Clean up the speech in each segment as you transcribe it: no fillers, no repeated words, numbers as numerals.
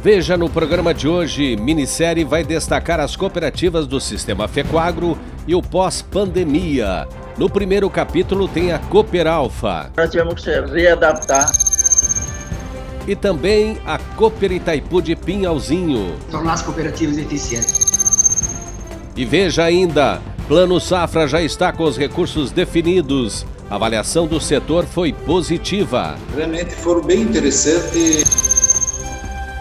Veja no programa de hoje, minissérie vai destacar as cooperativas do Sistema Fecoagro e o pós-pandemia. No primeiro capítulo tem a Cooperalfa. Nós tivemos que se readaptar. E também a Cooper Itaipu de Pinhalzinho. Tornar as cooperativas eficientes. E veja ainda, Plano Safra já está com os recursos definidos. A avaliação do setor foi positiva. Realmente foram bem interessantes.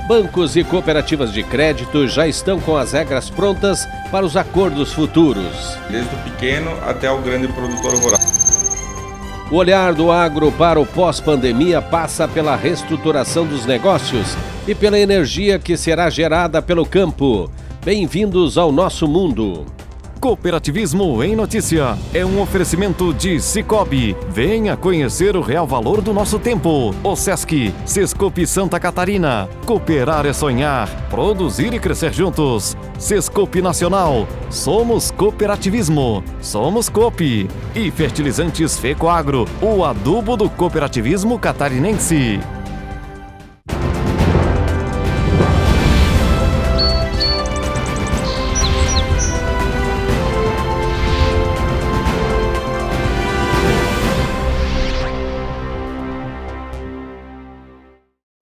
Bancos e cooperativas de crédito já estão com as regras prontas para os acordos futuros. Desde o pequeno até o grande produtor rural. O olhar do agro para o pós-pandemia passa pela reestruturação dos negócios e pela energia que será gerada pelo campo. Bem-vindos ao nosso mundo. Cooperativismo em Notícia é um oferecimento de Sicoob. Venha conhecer o real valor do nosso tempo. O Sesc, Sescope Santa Catarina. Cooperar é sonhar, produzir e crescer juntos. Sescope Nacional. Somos cooperativismo. Somos Coop. E Fertilizantes Fecoagro, o adubo do cooperativismo catarinense.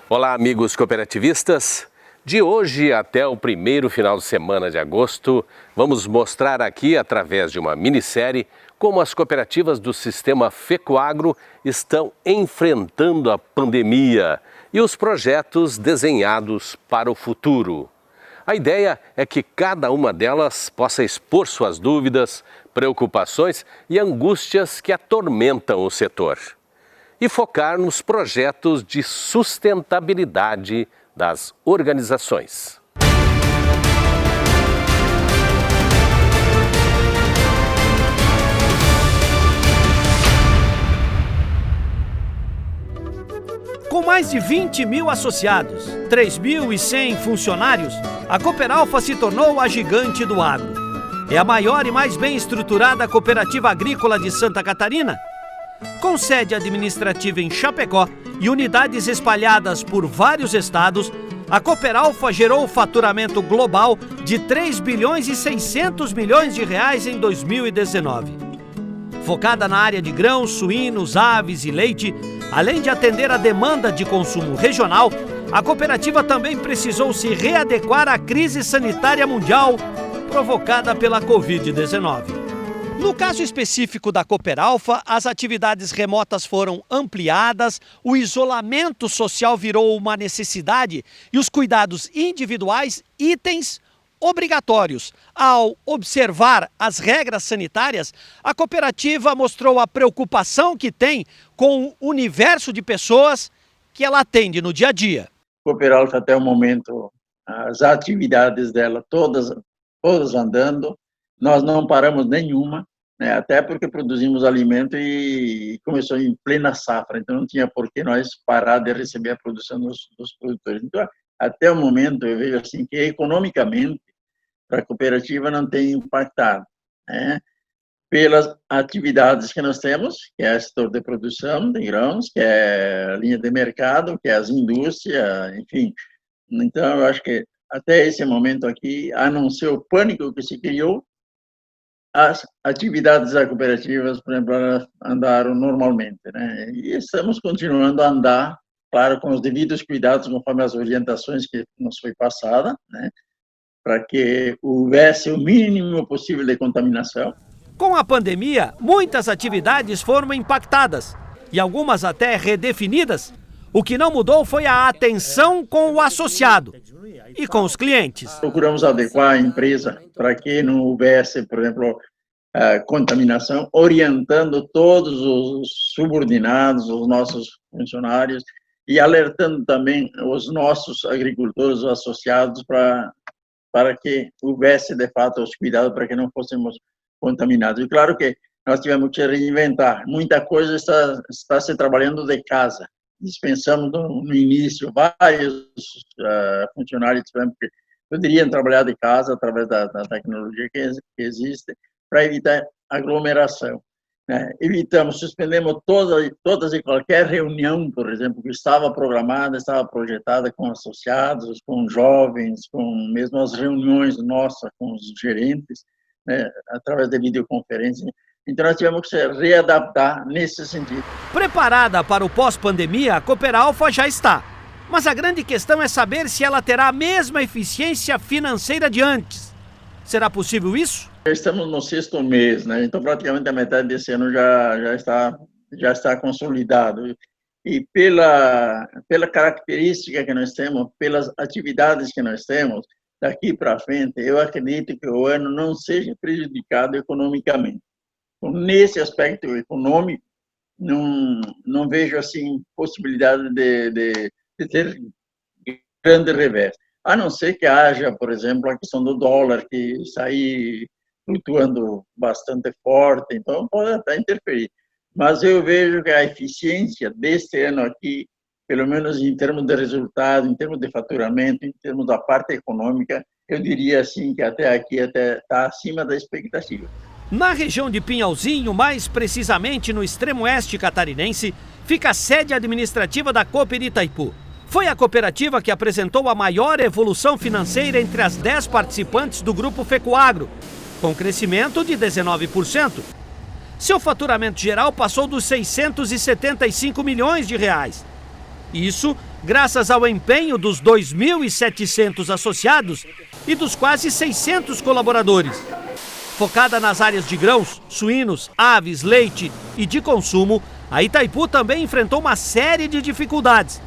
Olá, amigos cooperativistas. De hoje até o primeiro final de semana de agosto, vamos mostrar aqui, através de uma minissérie, como as cooperativas do Sistema Fecoagro estão enfrentando a pandemia e os projetos desenhados para o futuro. A ideia é que cada uma delas possa expor suas dúvidas, preocupações e angústias que atormentam o setor. E focar nos projetos de sustentabilidade das organizações. Com mais de 20 mil associados, 3.100 funcionários, a Cooperalfa se tornou a gigante do agro. É a maior e mais bem estruturada cooperativa agrícola de Santa Catarina. Com sede administrativa em Chapecó e unidades espalhadas por vários estados, a Cooperalfa gerou faturamento global de 3 bilhões e 600 milhões de reais em 2019. Focada na área de grãos, suínos, aves e leite, além de atender a demanda de consumo regional, a cooperativa também precisou se readequar à crise sanitária mundial provocada pela Covid-19. No caso específico da Cooperalfa, as atividades remotas foram ampliadas, o isolamento social virou uma necessidade e os cuidados individuais itens obrigatórios. Ao observar as regras sanitárias, a cooperativa mostrou a preocupação que tem com o universo de pessoas que ela atende no dia a dia. A Cooperalfa, até o momento, as atividades dela todas andando, nós não paramos nenhuma. Até porque produzimos alimento e começou em plena safra, então não tinha por que nós parar de receber a produção dos produtores. Então, até o momento, eu vejo assim que economicamente para a cooperativa não tem impactado, pelas atividades que nós temos, que é o setor de produção de grãos, que é a linha de mercado, que é as indústrias, enfim. Então, eu acho que até esse momento aqui, a não ser o pânico que se criou, as atividades da cooperativa, por exemplo, andaram normalmente, E estamos continuando a andar, claro, com os devidos cuidados, conforme as orientações que nos foi passada, para que houvesse o mínimo possível de contaminação. Com a pandemia, muitas atividades foram impactadas e algumas até redefinidas. O que não mudou foi a atenção com o associado e com os clientes. Procuramos adequar a empresa para que não houvesse, por exemplo, contaminação, orientando todos os subordinados, os nossos funcionários e alertando também os nossos agricultores, os associados, para que houvesse, de fato, os cuidados para que não fôssemos contaminados. E claro que nós tivemos que reinventar. Muita coisa está se trabalhando de casa. Dispensamos no início vários funcionários que poderiam trabalhar de casa através da tecnologia que existe para evitar aglomeração. Suspendemos todas e qualquer reunião, por exemplo, que estava programada, estava projetada com associados, com jovens, com mesmo as reuniões nossas com os gerentes, né, através de videoconferência. Então, nós tivemos que se readaptar nesse sentido. Preparada para o pós-pandemia, a Cooperalfa já está. Mas a grande questão é saber se ela terá a mesma eficiência financeira de antes. Será possível isso? Estamos no 6º mês, né? Então praticamente a metade desse ano já está consolidado. E pela característica que nós temos, pelas atividades que nós temos, daqui para frente, eu acredito que o ano não seja prejudicado economicamente. Então, nesse aspecto econômico, não vejo assim possibilidade de ter grande revés. A não ser que haja, por exemplo, a questão do dólar, que está aí flutuando bastante forte, então pode até interferir. Mas eu vejo que a eficiência deste ano aqui, pelo menos em termos de resultado, em termos de faturamento, em termos da parte econômica, eu diria assim que até aqui está acima da expectativa. Na região de Pinhalzinho, mais precisamente no extremo oeste catarinense, fica a sede administrativa da Cooper Itaipu. Foi a cooperativa que apresentou a maior evolução financeira entre as 10 participantes do Grupo Fecoagro, com crescimento de 19%. Seu faturamento geral passou dos 675 milhões de reais. Isso graças ao empenho dos 2.700 associados e dos quase 600 colaboradores. Focada nas áreas de grãos, suínos, aves, leite e de consumo, a Itaipu também enfrentou uma série de dificuldades.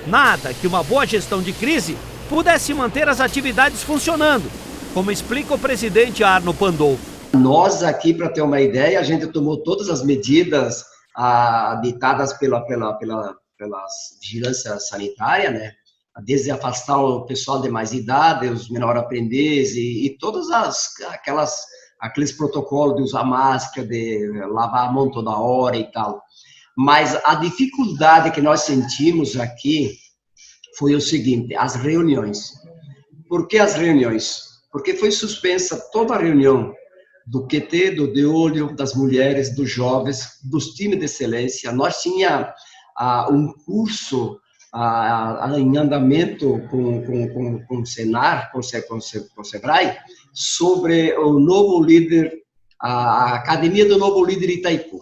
Nada que uma boa gestão de crise pudesse manter as atividades funcionando, como explica o presidente Arno Pandolfo. Nós aqui, para ter uma ideia, a gente tomou todas as medidas ditadas pela vigilância sanitária, né? Desde afastar o pessoal de mais idade, os menores aprendizes e todos aqueles protocolos de usar máscara, de lavar a mão toda hora e tal. Mas a dificuldade que nós sentimos aqui foi o seguinte, as reuniões. Por que as reuniões? Porque foi suspensa toda a reunião do QT, do De Olho, das mulheres, dos jovens, dos times de excelência. Nós tínhamos um curso em andamento com o Senar, com o Sebrae, sobre o novo líder, a Academia do Novo Líder Itaipu.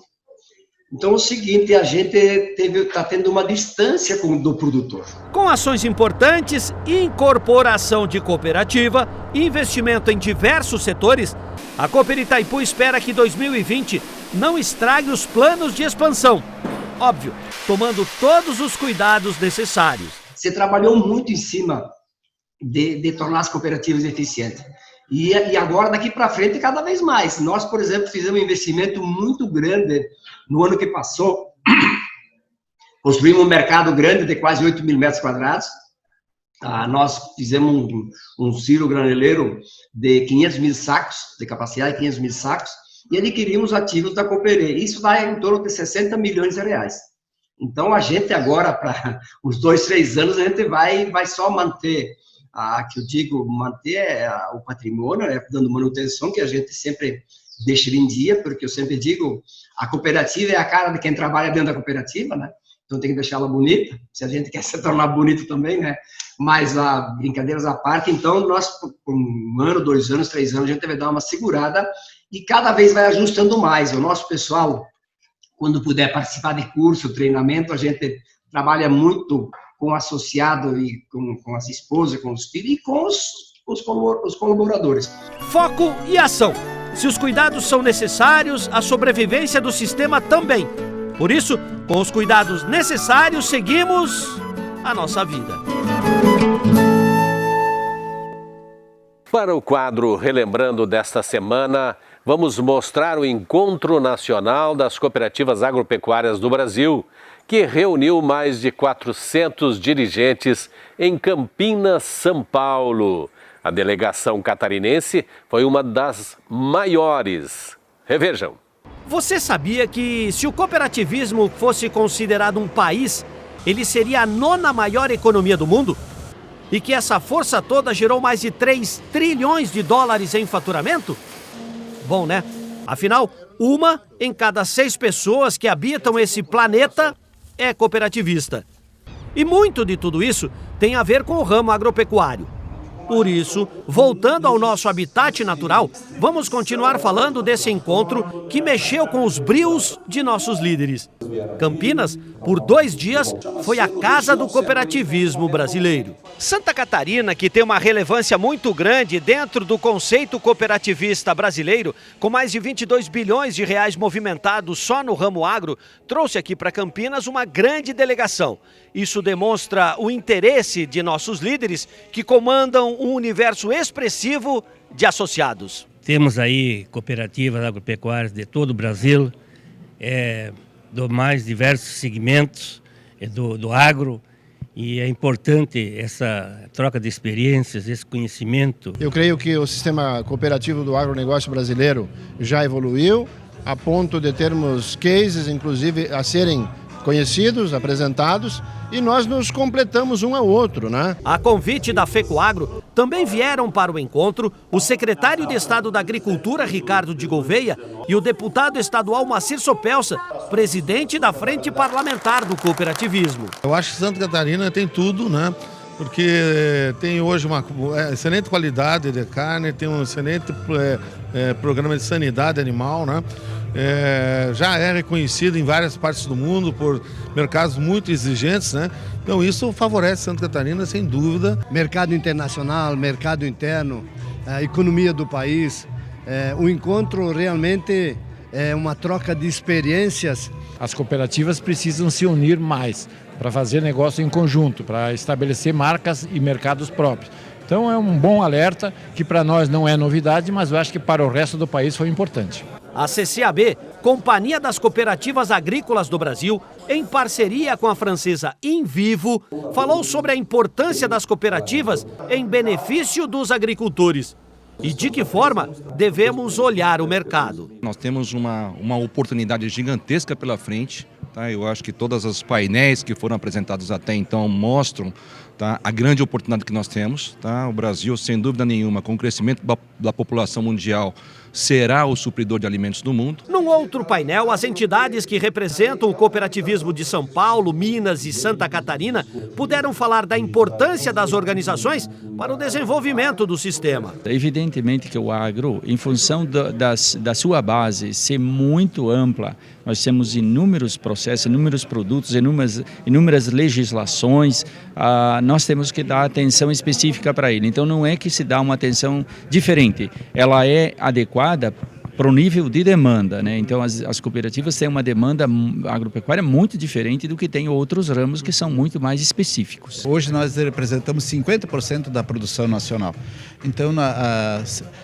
Então, é o seguinte, a gente está tendo uma distância do produtor. Com ações importantes, incorporação de cooperativa e investimento em diversos setores, a Cooper Itaipu espera que 2020 não estrague os planos de expansão. Óbvio, tomando todos os cuidados necessários. Você trabalhou muito em cima de tornar as cooperativas eficientes. E agora, daqui para frente, cada vez mais. Nós, por exemplo, fizemos um investimento muito grande no ano que passou. Construímos um mercado grande de quase 8 mil metros quadrados. Nós fizemos um silo graneleiro de 500 mil sacos, de capacidade de 500 mil sacos, e adquirimos ativos da Cooperê. Isso dá em torno de 60 milhões de reais. Então, a gente agora, para os 2, 3 anos, a gente vai só manter... que eu digo, manter o patrimônio, dando manutenção, que a gente sempre deixa ele em dia, porque eu sempre digo, a cooperativa é a cara de quem trabalha dentro da cooperativa, né? Então tem que deixar ela bonita, se a gente quer se tornar bonito também, né? Mas, brincadeiras à parte, então nós, por 1 ano, 2 anos, 3 anos, a gente vai dar uma segurada e cada vez vai ajustando mais. O nosso pessoal, quando puder participar de curso, treinamento, a gente trabalha muito com o associado e com as esposas, com os filhos e com os colaboradores. Foco e ação. Se os cuidados são necessários, a sobrevivência do sistema também. Por isso, com os cuidados necessários, seguimos a nossa vida. Para o quadro Relembrando desta semana, vamos mostrar o Encontro Nacional das Cooperativas Agropecuárias do Brasil, que reuniu mais de 400 dirigentes em Campinas, São Paulo. A delegação catarinense foi uma das maiores. Revejam. Você sabia que se o cooperativismo fosse considerado um país, ele seria a 9ª maior economia do mundo? E que essa força toda gerou mais de 3 trilhões de dólares em faturamento? Bom, né? Afinal, Uma em cada 6 pessoas que habitam esse planeta é cooperativista. E muito de tudo isso tem a ver com o ramo agropecuário. Por isso, voltando ao nosso habitat natural, vamos continuar falando desse encontro que mexeu com os brios de nossos líderes. Campinas, por 2 dias, foi a casa do cooperativismo brasileiro. Santa Catarina, que tem uma relevância muito grande dentro do conceito cooperativista brasileiro, com mais de 22 bilhões de reais movimentados só no ramo agro, trouxe aqui para Campinas uma grande delegação. Isso demonstra o interesse de nossos líderes que comandam um universo expressivo de associados. Temos aí cooperativas agropecuárias de todo o Brasil, do mais diversos segmentos do agro, e é importante essa troca de experiências, esse conhecimento. Eu creio que o sistema cooperativo do agronegócio brasileiro já evoluiu, a ponto de termos cases, inclusive, a serem conhecidos, apresentados, e nós nos completamos um ao outro, né? A convite da FECOAGRO, também vieram para o encontro o secretário de Estado da Agricultura, Ricardo de Gouveia, e o deputado estadual Macir Sopelsa, presidente da Frente Parlamentar do Cooperativismo. Eu acho que Santa Catarina tem tudo, né? Porque tem hoje uma excelente qualidade de carne, tem um excelente programa de sanidade animal, né? Já é reconhecido em várias partes do mundo por mercados muito exigentes, né? Então isso favorece Santa Catarina, sem dúvida. Mercado internacional, mercado interno, a economia do país, o encontro realmente é uma troca de experiências. As cooperativas precisam se unir mais para fazer negócio em conjunto, para estabelecer marcas e mercados próprios. Então é um bom alerta que para nós não é novidade, mas eu acho que para o resto do país foi importante. A CCAB, Companhia das Cooperativas Agrícolas do Brasil, em parceria com a francesa InVivo, falou sobre a importância das cooperativas em benefício dos agricultores. E de que forma devemos olhar o mercado. Nós temos uma oportunidade gigantesca pela frente. Tá? Eu acho que todos os painéis que foram apresentados até então mostram, tá, a grande oportunidade que nós temos. Tá? O Brasil, sem dúvida nenhuma, com o crescimento da população mundial, será o supridor de alimentos do mundo. Num outro painel, as entidades que representam o cooperativismo de São Paulo, Minas e Santa Catarina puderam falar da importância das organizações para o desenvolvimento do sistema. Evidentemente que o agro, em função da sua base ser muito ampla, nós temos inúmeros processos, inúmeros produtos, inúmeras legislações, nós temos que dar atenção específica para ele. Então não é que se dá uma atenção diferente, ela é adequada para o nível de demanda, né? Então as cooperativas têm uma demanda agropecuária muito diferente do que tem outros ramos que são muito mais específicos. Hoje nós representamos 50% da produção nacional. Então,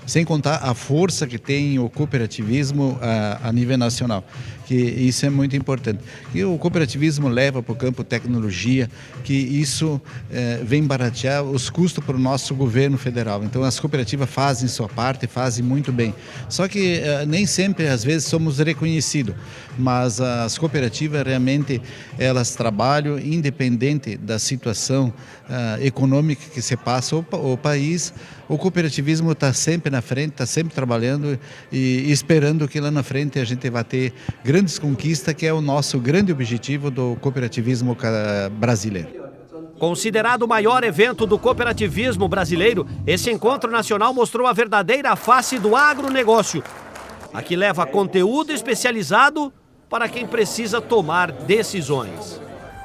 sem contar a força que tem o cooperativismo a nível nacional, que isso é muito importante. E o cooperativismo leva para o campo tecnologia, que isso vem baratear os custos para o nosso governo federal. Então as cooperativas fazem sua parte, fazem muito bem. Só que nem sempre, às vezes, somos reconhecidos, mas as cooperativas realmente elas trabalham independente da situação econômica que se passa o país. O cooperativismo está sempre na frente, está sempre trabalhando e esperando que lá na frente a gente vai ter grandes conquistas, que é o nosso grande objetivo do cooperativismo brasileiro. Considerado o maior evento do cooperativismo brasileiro, esse encontro nacional mostrou a verdadeira face do agronegócio. Aqui leva conteúdo especializado para quem precisa tomar decisões.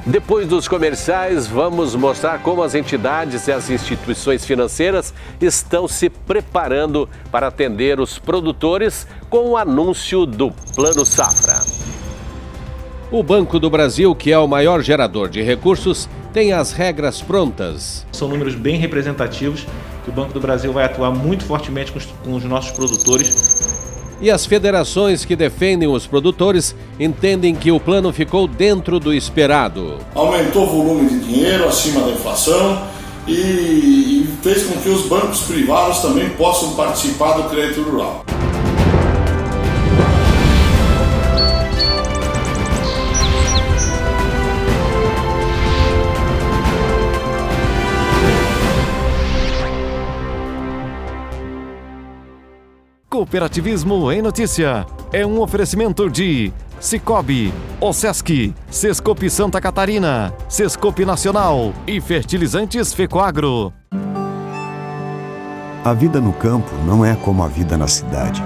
Depois dos comerciais, vamos mostrar como as entidades e as instituições financeiras estão se preparando para atender os produtores com o anúncio do Plano Safra. O Banco do Brasil, que é o maior gerador de recursos, tem as regras prontas. São números bem representativos que o Banco do Brasil vai atuar muito fortemente com os nossos produtores. E as federações que defendem os produtores entendem que o plano ficou dentro do esperado. Aumentou o volume de dinheiro acima da inflação e fez com que os bancos privados também possam participar do crédito rural. Cooperativismo em Notícia é um oferecimento de Cicobi, OSESC, Sescope Santa Catarina, Sescope Nacional e Fertilizantes Fecoagro. A vida no campo não é como a vida na cidade.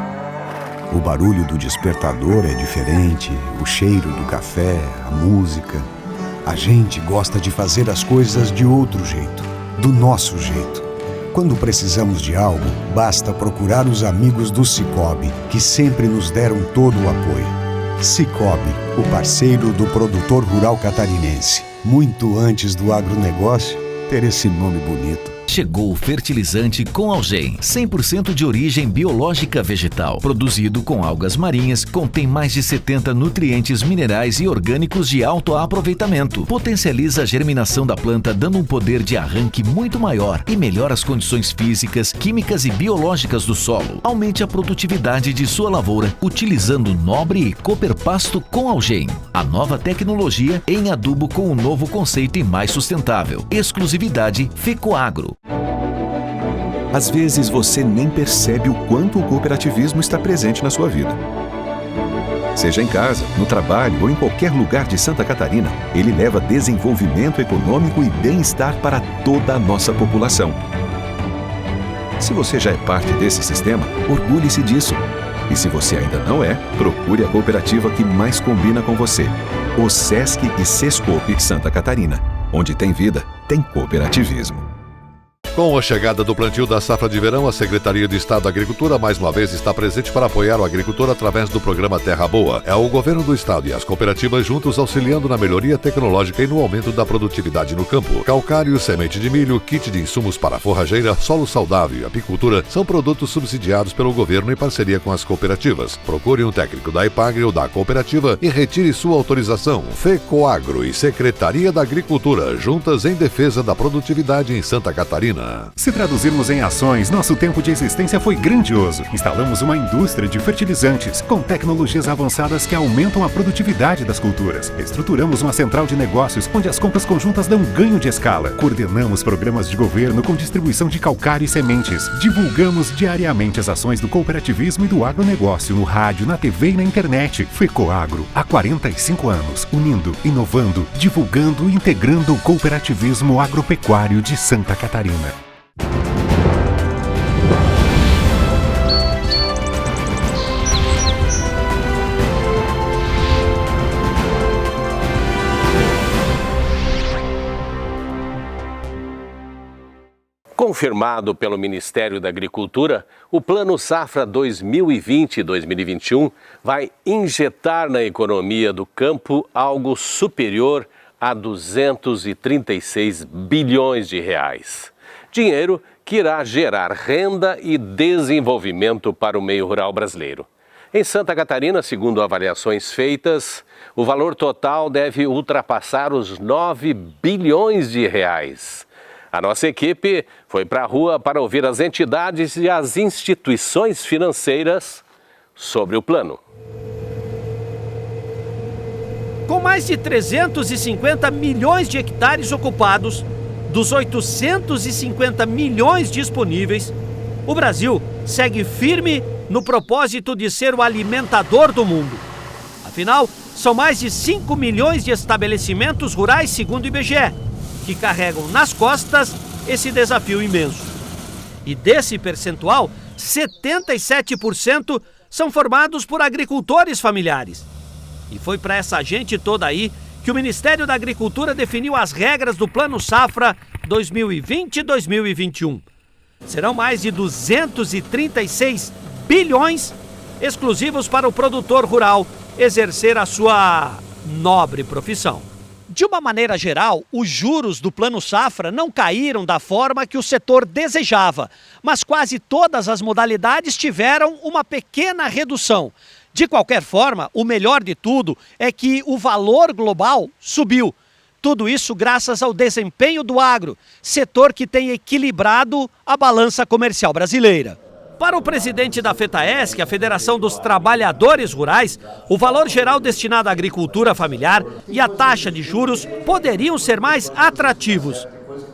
O barulho do despertador é diferente, o cheiro do café, a música. A gente gosta de fazer as coisas de outro jeito, do nosso jeito. Quando precisamos de algo, basta procurar os amigos do Cicobi, que sempre nos deram todo o apoio. Cicobi, o parceiro do produtor rural catarinense. Muito antes do agronegócio ter esse nome bonito. Chegou o fertilizante com Algem, 100% de origem biológica vegetal, produzido com algas marinhas, contém mais de 70 nutrientes minerais e orgânicos de alto aproveitamento, potencializa a germinação da planta dando um poder de arranque muito maior e melhora as condições físicas, químicas e biológicas do solo. Aumente a produtividade de sua lavoura utilizando Nobre e Cooper Pasto com Algem, a nova tecnologia em adubo com um novo conceito e mais sustentável. Exclusividade Fecoagro. Às vezes você nem percebe o quanto o cooperativismo está presente na sua vida. Seja em casa, no trabalho ou em qualquer lugar de Santa Catarina, ele leva desenvolvimento econômico e bem-estar para toda a nossa população. Se você já é parte desse sistema, orgulhe-se disso. E se você ainda não é, procure a cooperativa que mais combina com você. OSESC e Sescope Santa Catarina. Onde tem vida, tem cooperativismo. Com a chegada do plantio da safra de verão, a Secretaria de Estado da Agricultura mais uma vez está presente para apoiar o agricultor através do programa Terra Boa. É o governo do estado e as cooperativas juntos auxiliando na melhoria tecnológica e no aumento da produtividade no campo. Calcário, semente de milho, kit de insumos para forrageira, solo saudável e apicultura são produtos subsidiados pelo governo em parceria com as cooperativas. Procure um técnico da EPAGRE ou da cooperativa e retire sua autorização. Fecoagro e Secretaria da Agricultura, juntas em defesa da produtividade em Santa Catarina. Se traduzirmos em ações, nosso tempo de existência foi grandioso. Instalamos uma indústria de fertilizantes com tecnologias avançadas que aumentam a produtividade das culturas. Estruturamos uma central de negócios onde as compras conjuntas dão ganho de escala. Coordenamos programas de governo com distribuição de calcário e sementes. Divulgamos diariamente as ações do cooperativismo e do agronegócio no rádio, na TV e na internet. Fecoagro, há 45 anos, unindo, inovando, divulgando e integrando o cooperativismo agropecuário de Santa Catarina. Confirmado pelo Ministério da Agricultura, o Plano Safra 2020-2021 vai injetar na economia do campo algo superior a 236 bilhões de reais. Dinheiro que irá gerar renda e desenvolvimento para o meio rural brasileiro. Em Santa Catarina, segundo avaliações feitas, o valor total deve ultrapassar os 9 bilhões de reais. A nossa equipe foi para a rua para ouvir as entidades e as instituições financeiras sobre o plano. Com mais de 350 milhões de hectares ocupados, dos 850 milhões disponíveis, o Brasil segue firme no propósito de ser o alimentador do mundo. Afinal, são mais de 5 milhões de estabelecimentos rurais, segundo o IBGE, que carregam nas costas esse desafio imenso. E desse percentual, 77% são formados por agricultores familiares. E foi para essa gente toda aí que o Ministério da Agricultura definiu as regras do Plano Safra 2020-2021. Serão mais de 236 bilhões exclusivos para o produtor rural exercer a sua nobre profissão. De uma maneira geral, os juros do Plano Safra não caíram da forma que o setor desejava, mas quase todas as modalidades tiveram uma pequena redução. De qualquer forma, o melhor de tudo é que o valor global subiu. Tudo isso graças ao desempenho do agro, setor que tem equilibrado a balança comercial brasileira. Para o presidente da FETAESC, a Federação dos Trabalhadores Rurais, o valor geral destinado à agricultura familiar e a taxa de juros poderiam ser mais atrativos.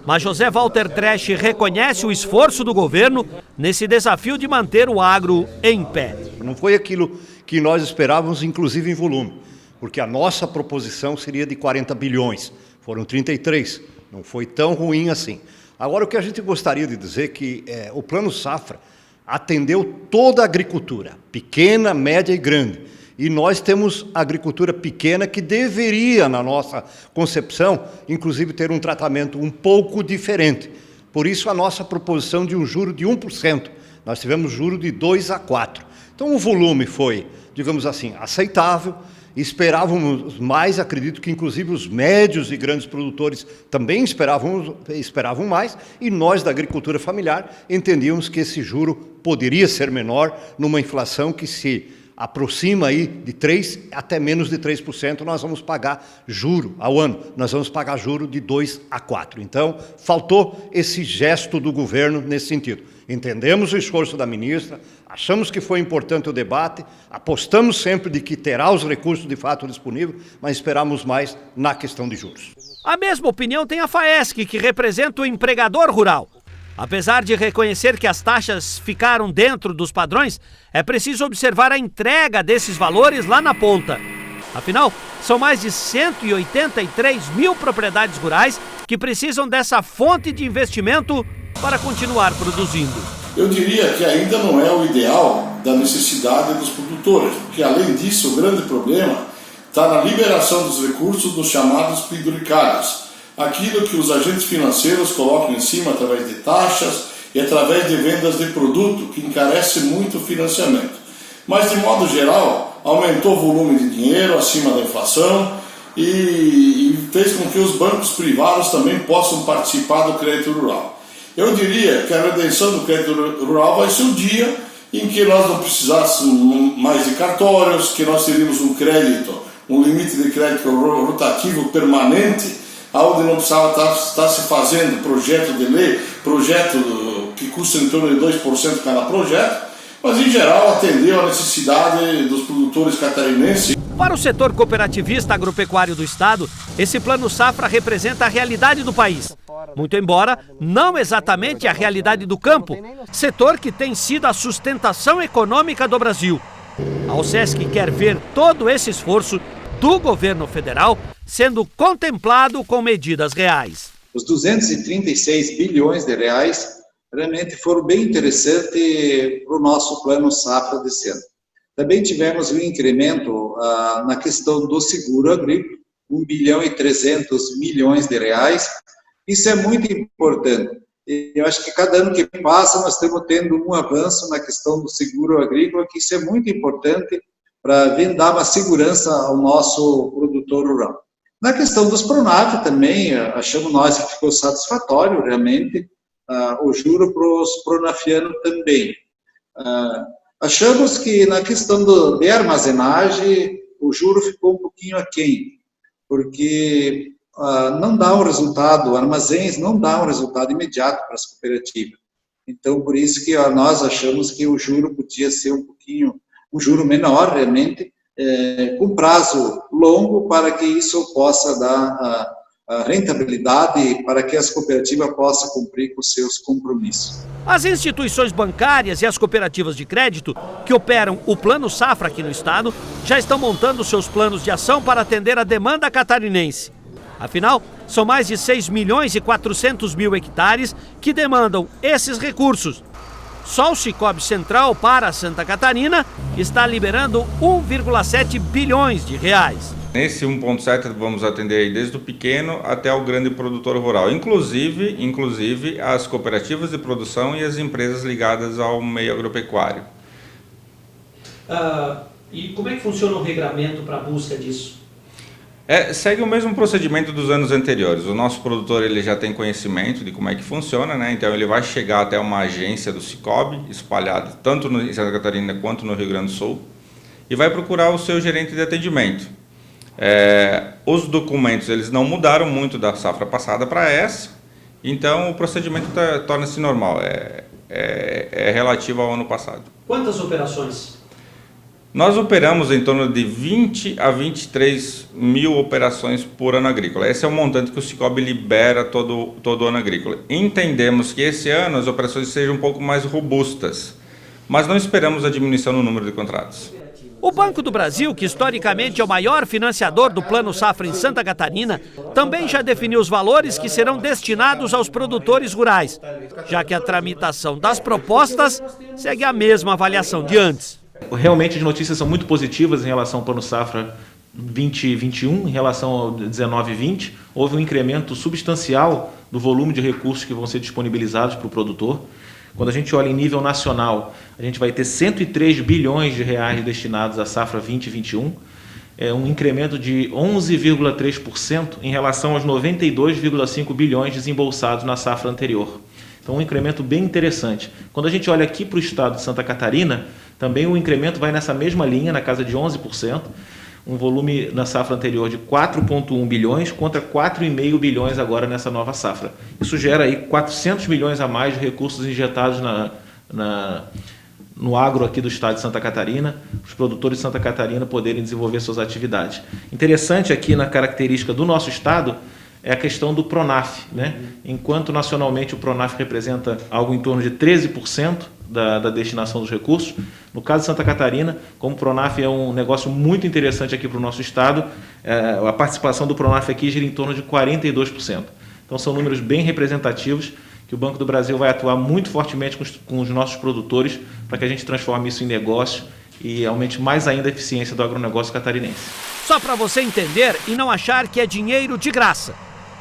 Mas José Walter Tresch reconhece o esforço do governo nesse desafio de manter o agro em pé. Não foi aquilo que nós esperávamos, inclusive em volume, porque a nossa proposição seria de 40 bilhões, foram 33, não foi tão ruim assim. Agora, o que a gente gostaria de dizer é que o Plano Safra atendeu toda a agricultura, pequena, média e grande. E nós temos agricultura pequena que deveria, na nossa concepção, inclusive ter um tratamento um pouco diferente. Por isso, a nossa proposição de um juro de 1%. Nós tivemos juro de 2 a 4. Então, o volume foi, digamos assim, aceitável. Esperávamos mais, acredito que inclusive os médios e grandes produtores também esperavam mais, e nós da agricultura familiar entendíamos que esse juro poderia ser menor numa inflação que se aproxima aí de 3% até menos de 3%, nós vamos pagar juro ao ano, nós vamos pagar juro de 2 a 4. Então, faltou esse gesto do governo nesse sentido. Entendemos o esforço da ministra, achamos que foi importante o debate, apostamos sempre de que terá os recursos de fato disponíveis, mas esperamos mais na questão de juros. A mesma opinião tem a FAESC, que representa o empregador rural. Apesar de reconhecer que as taxas ficaram dentro dos padrões, é preciso observar a entrega desses valores lá na ponta. Afinal, são mais de 183 mil propriedades rurais que precisam dessa fonte de investimento para continuar produzindo. Eu diria que ainda não é o ideal da necessidade dos produtores, porque além disso o grande problema está na liberação dos recursos dos chamados penduricalhos, aquilo que os agentes financeiros colocam em cima através de taxas e através de vendas de produto, que encarece muito o financiamento. Mas, de modo geral, aumentou o volume de dinheiro acima da inflação e fez com que os bancos privados também possam participar do crédito rural. Eu diria que a redenção do crédito rural vai ser o dia em que nós não precisássemos mais de cartórios, que nós teríamos um crédito, um limite de crédito rotativo permanente, onde não precisava estar se fazendo projeto de lei, projeto que custa em torno de 2% cada projeto, mas em geral atendeu a necessidade dos produtores catarinenses. Para o setor cooperativista agropecuário do estado, esse Plano Safra representa a realidade do país. Muito embora não exatamente a realidade do campo, setor que tem sido a sustentação econômica do Brasil. A OSESC quer ver todo esse esforço do governo federal sendo contemplado com medidas reais. Os 236 bilhões de reais realmente foram bem interessantes para o nosso Plano Safra desse ano. Também tivemos um incremento na questão do seguro agrícola, 1 bilhão e 300 milhões de reais. Isso é muito importante. Eu acho que cada ano que passa nós estamos tendo um avanço na questão do seguro agrícola, que isso é muito importante para dar uma segurança ao nosso produtor rural. Na questão dos Pronaf também, achamos nós que ficou satisfatório realmente o juro para os pronafianos também. Achamos que na questão de armazenagem o juro ficou um pouquinho aquém, porque não dá um resultado, armazéns não dá um resultado imediato para as cooperativas. Então, por isso que nós achamos que o juro podia ser um juro menor realmente, com prazo longo, para que isso possa dar a rentabilidade, para que as cooperativas possam cumprir com seus compromissos. As instituições bancárias e as cooperativas de crédito que operam o Plano Safra aqui no estado já estão montando seus planos de ação para atender a demanda catarinense. Afinal, são mais de 6 milhões e 400 mil hectares que demandam esses recursos. Só o Sicob Central para Santa Catarina está liberando 1,7 bilhões de reais. Nesse 1,7 vamos atender aí desde o pequeno até o grande produtor rural, inclusive as cooperativas de produção e as empresas ligadas ao meio agropecuário. E como é que funciona o regramento para a busca disso? Segue o mesmo procedimento dos anos anteriores. O nosso produtor ele já tem conhecimento de como é que funciona, né? Então ele vai chegar até uma agência do Sicob, espalhada tanto em Santa Catarina quanto no Rio Grande do Sul, e vai procurar o seu gerente de atendimento. Os documentos eles não mudaram muito da safra passada para essa, então o procedimento torna-se normal, é relativo ao ano passado. Quantas operações? Nós operamos em torno de 20 a 23 mil operações por ano agrícola. Esse é o montante que o Cicobi libera todo ano agrícola. Entendemos que esse ano as operações sejam um pouco mais robustas, mas não esperamos a diminuição no número de contratos. O Banco do Brasil, que historicamente é o maior financiador do Plano Safra em Santa Catarina, também já definiu os valores que serão destinados aos produtores rurais, já que a tramitação das propostas segue a mesma avaliação de antes. Realmente as notícias são muito positivas em relação ao Plano Safra 2021, em relação ao 19-20. Houve um incremento substancial do volume de recursos que vão ser disponibilizados para o produtor. Quando a gente olha em nível nacional, a gente vai ter 103 bilhões de reais destinados à safra 2021, um incremento de 11,3% em relação aos 92,5 bilhões desembolsados na safra anterior. Então, um incremento bem interessante. Quando a gente olha aqui para o estado de Santa Catarina, também o incremento vai nessa mesma linha, na casa de 11%, um volume na safra anterior de 4,1 bilhões contra 4,5 bilhões agora nessa nova safra. Isso gera aí 400 milhões a mais de recursos injetados no agro aqui do estado de Santa Catarina, os produtores de Santa Catarina poderem desenvolver suas atividades. Interessante aqui na característica do nosso estado é a questão do PRONAF, né? Enquanto nacionalmente o PRONAF representa algo em torno de 13% da destinação dos recursos, no caso de Santa Catarina, como o PRONAF é um negócio muito interessante aqui para o nosso estado, a participação do PRONAF aqui gira em torno de 42%. Então são números bem representativos que o Banco do Brasil vai atuar muito fortemente com os nossos produtores para que a gente transforme isso em negócio e aumente mais ainda a eficiência do agronegócio catarinense. Só para você entender e não achar que é dinheiro de graça.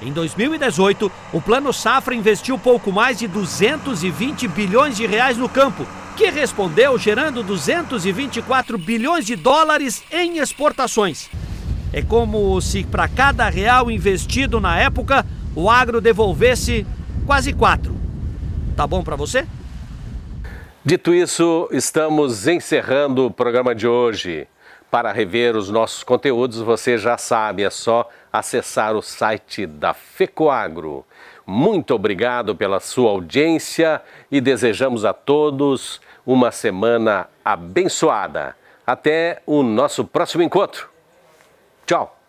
Em 2018, o Plano Safra investiu pouco mais de 220 bilhões de reais no campo, que respondeu gerando 224 bilhões de dólares em exportações. É como se para cada real investido na época, o agro devolvesse quase 4. Tá bom para você? Dito isso, estamos encerrando o programa de hoje. Para rever os nossos conteúdos, você já sabe, é só acessar o site da FECOAGRO. Muito obrigado pela sua audiência e desejamos a todos uma semana abençoada. Até o nosso próximo encontro. Tchau!